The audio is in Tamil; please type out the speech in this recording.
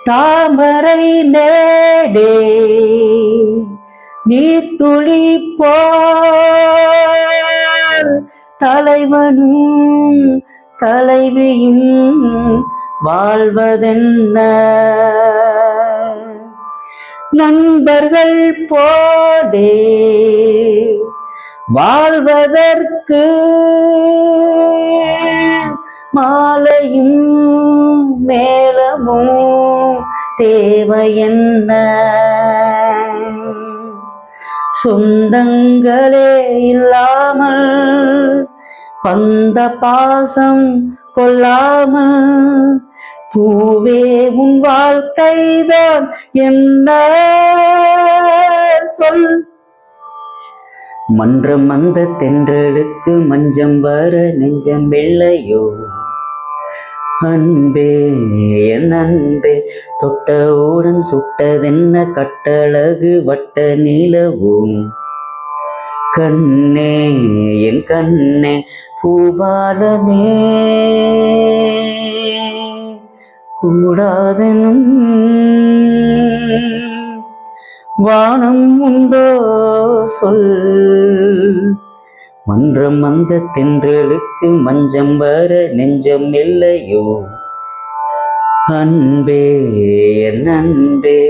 தாமரை மேடே நீர்த்துளி போல் தலைவனும் தலைவியும் வாழ்வதென்ன நண்பர்கள் போலே வாழ்வதற்கு மாலையும் மேலமும் தேவையென்ன சொந்தங்களே இல்லாமல் பந்த பாசம் கொள்ளாமல் பூவே உன் வாழ்க்கைதான் என்ன சொல் மன்றம் அந்த தென்றலுக்கு மஞ்சம் வர நெஞ்சம் வெள்ளையோ அன்பே என் அன்பே தொட்டவுடன் சுட்டதென்ன கட்டழகு வட்ட நிலவும் கண்ணே என் கண்ணே பூபாலமே கூடாதெனும் வானம் உண்டோ சொல் மன்றம் அந்த தென்றலுக்கு மஞ்சம் வர நெஞ்சம் இல்லையோ அன்பே என் அன்பே